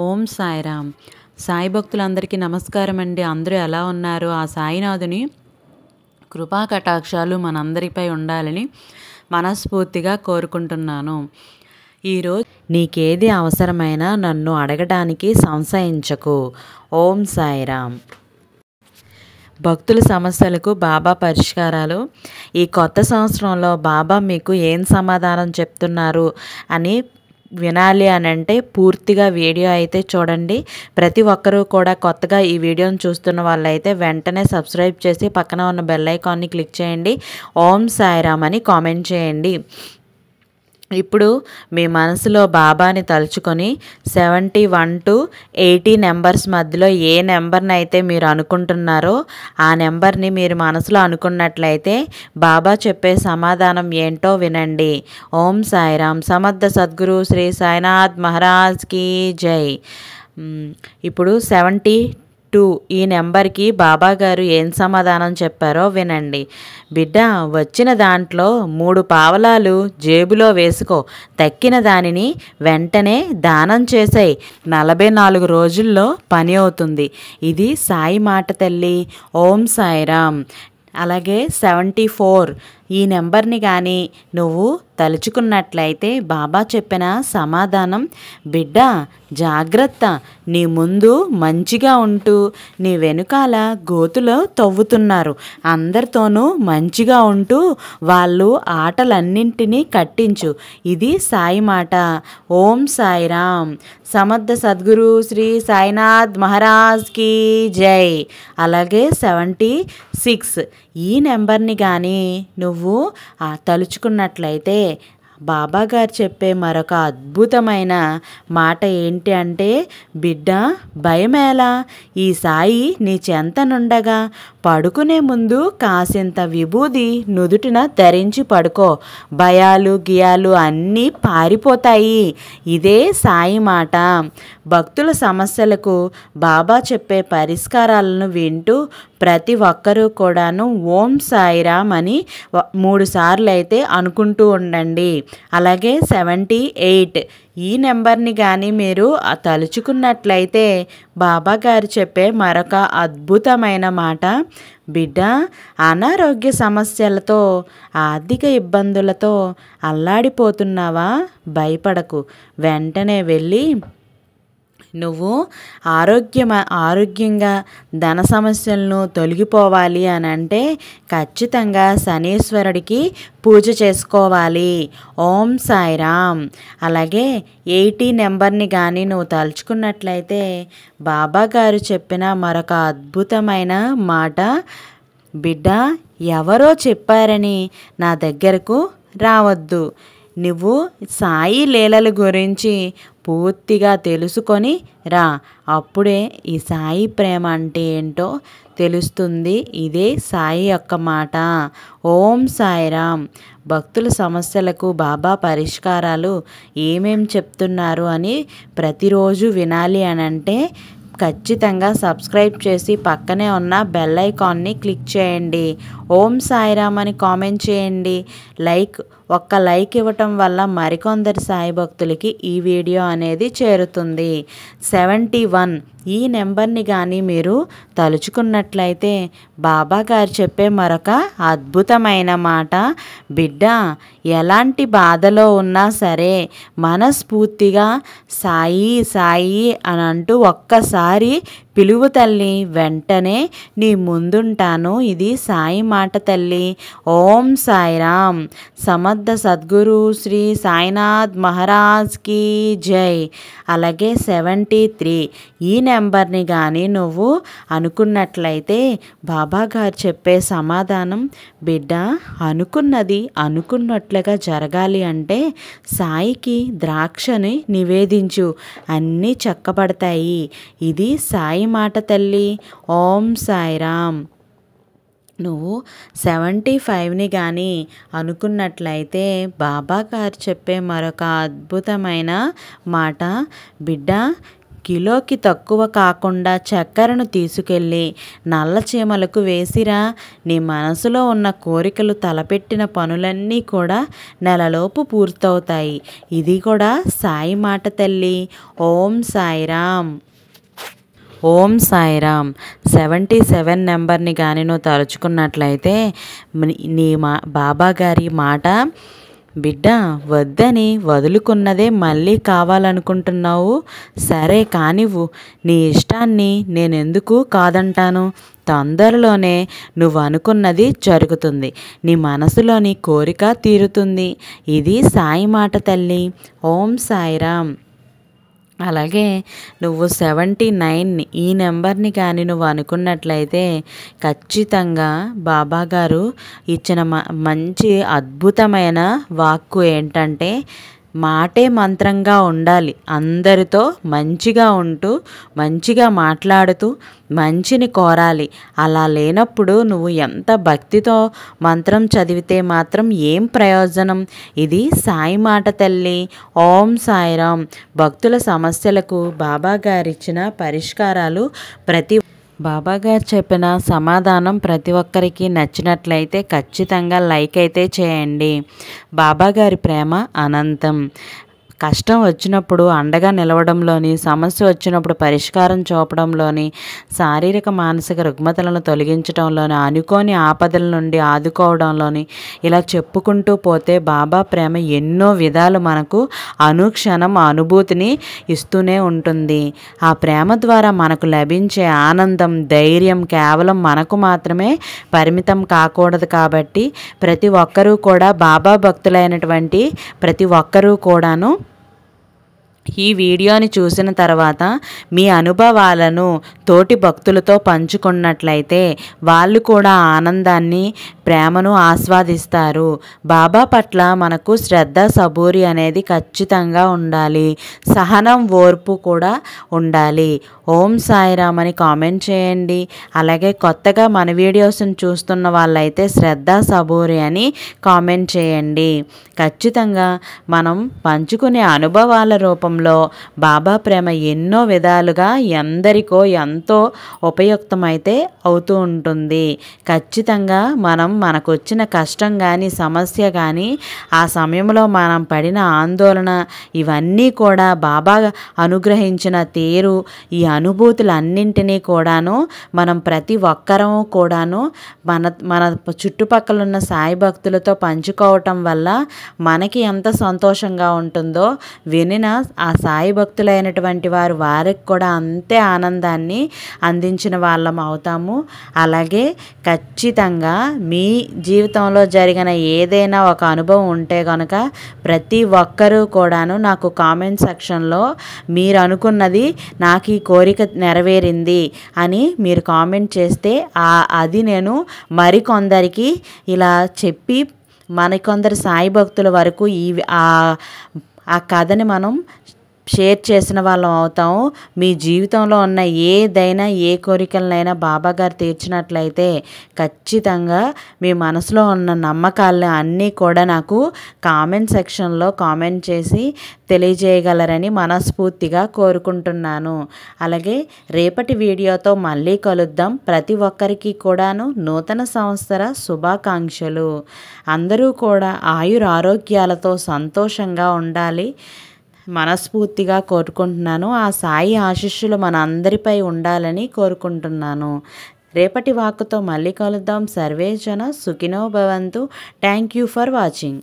ఓం సాయిరామ్. సాయి భక్తులందరికీ నమస్కారం అండి. అందరూ ఎలా ఉన్నారు? ఆ సాయినాథుని కృపా కటాక్షాలు మనందరిపై ఉండాలని మనస్ఫూర్తిగా కోరుకుంటున్నాను. ఈరోజు నీకేది అవసరమైనా నన్ను అడగడానికి సంశయించకు. ఓం సాయిరామ్. భక్తుల సమస్యలకు బాబా పరిష్కారాలు. ఈ కొత్త సంవత్సరంలో బాబా మీకు ఏం సమాధానం చెప్తున్నారు అని వినాలి అని అంటే పూర్తిగా వీడియో అయితే చూడండి. ప్రతి ఒక్కరూ కూడా కొత్తగా ఈ వీడియోని చూస్తున్న వాళ్ళైతే వెంటనే సబ్స్క్రైబ్ చేసి పక్కన ఉన్న బెల్ ఐకాన్ని క్లిక్ చేయండి. ఓం సాయిరామ్ అని కామెంట్ చేయండి. ఇప్పుడు మీ మనసులో బాబాని తలుచుకొని 71 to 80 నెంబర్స్ మధ్యలో ఏ నెంబర్ని అయితే మీరు అనుకుంటున్నారో ఆ నెంబర్ని మీరు మనసులో అనుకున్నట్లయితే బాబా చెప్పే సమాధానం ఏంటో వినండి. ఓం సాయిరామ్. సమర్థ సద్గురు శ్రీ సాయినాథ్ మహారాజ్కి జై. ఇప్పుడు 72 ఈ నెంబర్కి బాబా గారు ఏం సమాధానం చెప్పారో వినండి. బిడ్డ, వచ్చిన దాంట్లో 3 పావలాలు జేబులో వేసుకో. తక్కిన దానిని వెంటనే దానం చేసేయి. 44 రోజుల్లో పని అవుతుంది. ఇది సాయి మాట తల్లి. ఓం సాయిరామ్. అలాగే 74 ఈ నెంబర్ని కానీ నువ్వు తలుచుకున్నట్లయితే బాబా చెప్పిన సమాధానం, బిడ్డ జాగ్రత్త, నీ ముందు మంచిగా ఉంటూ నీ వెనుకాల గోతులో తవ్వుతున్నారు. అందరితోనూ మంచిగా ఉంటూ వాళ్ళు ఆటలన్నింటినీ కట్టించు. ఇది సాయి మాట. ఓం సాయిరామ్. సమర్థ సద్గురు శ్రీ సాయినాథ్ మహారాజ్కి జై. అలాగే 76 ఈ నెంబర్ని కానీ నువ్వు తలుచుకున్నట్లయితే బాబా గారు చెప్పే మరొక అద్భుతమైన మాట ఏంటి అంటే, బిడ్డ భయమేలా, ఈ సాయి నీ చెంతనుండగా పడుకునే ముందు కాసింత విభూది నుదుటిన ధరించి పడుకో. భయాలు గియాలు అన్నీ పారిపోతాయి. ఇదే సాయి మాట. భక్తుల సమస్యలకు బాబా చెప్పే పరిష్కారాలను వింటూ ప్రతి ఒక్కరూ కూడాను ఓం సాయిరామ్ అని 3 సార్లు అయితే అనుకుంటూ ఉండండి. అలాగే 78 ఈ నెంబర్ని కానీ మీరు తలుచుకున్నట్లయితే బాబా గారు చెప్పే మరొక అద్భుతమైన మాట, బిడ్డ అనారోగ్య సమస్యలతో ఆర్థిక ఇబ్బందులతో అల్లాడిపోతున్నావా? భయపడకు. వెంటనే వెళ్ళి నువ్వు ఆరోగ్యంగా ధన సమస్యలను తొలగిపోవాలి అని అంటే ఖచ్చితంగా శనీశ్వరుడికి పూజ చేసుకోవాలి. ఓం సాయిరామ్. అలాగే 80 నెంబర్ని కానీ నువ్వు తలుచుకున్నట్లయితే బాబా గారు చెప్పిన మరొక అద్భుతమైన మాట, బిడ్డ ఎవరో చెప్పారని నా దగ్గరకు రావద్దు. నువ్వు సాయి లీలల గురించి పూర్తిగా తెలుసుకొని రా. అప్పుడే ఈ సాయి ప్రేమ అంటే ఏంటో తెలుస్తుంది. ఇదే సాయి యొక్క మాట. ఓం సాయిరామ్. భక్తుల సమస్యలకు బాబా పరిష్కారాలు ఏమేం చెప్తున్నారు అని ప్రతిరోజు వినాలి అని అంటే ఖచ్చితంగా సబ్స్క్రైబ్ చేసి పక్కనే ఉన్న బెల్ ఐకాన్ని క్లిక్ చేయండి. ఓం సాయిరామ్ అని కామెంట్ చేయండి. ఒక్క లైక్ ఇవ్వటం వల్ల మరికొందరు సాయి భక్తులకి ఈ వీడియో అనేది చేరుతుంది. 71 ఈ నెంబర్ని కానీ మీరు తలుచుకున్నట్లయితే బాబా గారు చెప్పే మరొక అద్భుతమైన మాట, బిడ్డ ఎలాంటి బాధలో ఉన్నా సరే మనస్ఫూర్తిగా సాయి సాయి అని అంటూ ఒక్కసారి పిలువు తల్లి. వెంటనే నీ ముందుంటాను. ఇది సాయి మాట తల్లి. ఓం సాయిరామ్. సమర్థ సద్గురు శ్రీ సాయినాథ్ మహారాజ్కి జై. అలాగే 73 ఈ నెంబర్ని కానీ నువ్వు అనుకున్నట్లయితే బాబా గారు చెప్పే సమాధానం, బిడ్డ అనుకున్నది అనుకున్నట్లుగా జరగాలి అంటే సాయికి ద్రాక్షని నివేదించు, అన్నీ చక్కబడతాయి. ఇది సాయి మాట తల్లి. ఓం సాయిరామ్. నువ్వు 75ని కానీ అనుకున్నట్లయితే బాబా గారు చెప్పే మరొక అద్భుతమైన మాట, బిడ్డ కిలోకి తక్కువ కాకుండా చక్కెరను తీసుకెళ్ళి నల్ల చీమలకు వేసిరా. నీ మనసులో ఉన్న కోరికలు తలపెట్టిన పనులన్నీ కూడా నెలలోపు పూర్తవుతాయి. ఇది కూడా సాయి మాట తల్లి. ఓం సాయిరామ్. ఓం సాయిరామ్. 77 నెంబర్ని కానీ నువ్వు తలుచుకున్నట్లయితే నీ బాబా గారి మాట, బిడ్డ వద్దని వదులుకున్నదే మళ్ళీ కావాలనుకుంటున్నావు, సరే కానివ్వు, నీ ఇష్టాన్ని నేనెందుకు కాదంటాను. తొందరలోనే నువ్వు అనుకున్నది జరుగుతుంది, నీ మనసులోని కోరిక తీరుతుంది. ఇది సాయి మాట తల్లి. ఓం సాయిరామ్. అలాగే నువ్వు 79 ఈ నెంబర్ని కానీ నువ్వు అనుకున్నట్లయితే ఖచ్చితంగా బాబాగారు ఇచ్చిన మంచి అద్భుతమైన వాక్కు ఏంటంటే, మాటే మంత్రంగా ఉండాలి. అందరితో మంచిగా ఉంటూ మంచిగా మాట్లాడుతూ మంచిని కోరాలి. అలా లేనప్పుడు నువ్వు ఎంత భక్తితో మంత్రం చదివితే మాత్రం ఏం ప్రయోజనం. ఇది సాయి మాట తల్లి. ఓం సాయిరామ్. భక్తుల సమస్యలకు బాబాగారిచ్చిన పరిష్కారాలు బాబాగారు చెప్పిన సమాధానం ప్రతి ఒక్కరికి నచ్చినట్లయితే ఖచ్చితంగా లైక్ అయితే చేయండి. బాబాగారి ప్రేమ అనంతం. కష్టం వచ్చినప్పుడు అండగా నిలవడంలోని, సమస్య వచ్చినప్పుడు పరిష్కారం చూపడంలోని, శారీరక మానసిక రుగ్మతలను తొలగించడంలోని, అనుకోని ఆపదల నుండి ఆదుకోవడంలోని, ఇలా చెప్పుకుంటూ పోతే బాబా ప్రేమ ఎన్నో విధాలు మనకు అనుక్షణం అనుభూతిని ఇస్తూనే ఉంటుంది. ఆ ప్రేమ ద్వారా మనకు లభించే ఆనందం, ధైర్యం కేవలం మనకు మాత్రమే పరిమితం కాకూడదు. కాబట్టి ప్రతి ఒక్కరూ కూడా బాబా భక్తులైనటువంటి ప్రతి ఒక్కరూ కూడాను ఈ వీడియోని చూసిన తర్వాత మీ అనుభవాలను తోటి భక్తులతో పంచుకున్నట్లయితే వాళ్ళు కూడా ఆనందాన్ని, ప్రేమను ఆస్వాదిస్తారు. బాబా పట్ల మనకు శ్రద్ధ, సబూరి అనేది ఖచ్చితంగా ఉండాలి. సహనం, ఓర్పు కూడా ఉండాలి. ఓం సాయిరామ్ అని కామెంట్ చేయండి. అలాగే కొత్తగా మన వీడియోస్ని చూస్తున్న వాళ్ళైతే శ్రద్ధ, సబూరి అని కామెంట్ చేయండి. ఖచ్చితంగా మనం పంచుకునే అనుభవాల రూపంలో బాబా ప్రేమ ఎన్నో విధాలుగా ఎందరికో ఎంతో ఉపయుక్తమైతే అవుతూ ఉంటుంది. ఖచ్చితంగా మనం మనకు వచ్చిన కష్టం కానీ, సమస్య కానీ, ఆ సమయంలో మనం పడిన ఆందోళన, ఇవన్నీ కూడా బాబా అనుగ్రహించిన తీరు, ఈ అనుభూతులన్నింటినీ కూడాను మనం ప్రతి ఒక్కరూ కూడాను మన చుట్టుపక్కల ఉన్న సాయి భక్తులతో పంచుకోవటం వల్ల మనకి ఎంత సంతోషంగా ఉంటుందో వినిన ఆ సాయి భక్తులైనటువంటి వారికి కూడా అంతే ఆనందాన్ని అందించిన వాళ్ళం అవుతాము. అలాగే ఖచ్చితంగా మీ జీవితంలో జరిగిన ఏదైనా ఒక అనుభవం ఉంటే కనుక ప్రతి ఒక్కరూ కూడాను నాకు కామెంట్ సెక్షన్లో మీరు అనుకున్నది, నాకు ఈ కోరిక నెరవేరింది అని మీరు కామెంట్ చేస్తే అది నేను మరికొందరికి ఇలా చెప్పి మరికొందరు సాయి భక్తుల వరకు ఆ కథని మనం షేర్ చేసిన వాళ్ళం అవుతాము. మీ జీవితంలో ఉన్న ఏదైనా ఏ కోరికలనైనా బాబాగారు తీర్చినట్లయితే ఖచ్చితంగా మీ మనసులో ఉన్న నమ్మకాలను అన్నీ కూడా నాకు కామెంట్ సెక్షన్లో కామెంట్ చేసి తెలియజేయగలరని మనస్ఫూర్తిగా కోరుకుంటున్నాను. అలాగే రేపటి వీడియోతో మళ్ళీ కలుద్దాం. ప్రతి ఒక్కరికి కూడాను నూతన సంవత్సర శుభాకాంక్షలు. అందరూ కూడా ఆయురారోగ్యాలతో సంతోషంగా ఉండాలి మనస్ఫూర్తిగా కోరుకుంటున్నాను. ఆ సాయి ఆశీస్సులు మన అందరిపై ఉండాలని కోరుకుంటున్నాను. రేపటి వాక్కుతో మళ్ళీ కలుద్దాం. సర్వే జన సుఖినో భవంతు. Thank you for watching.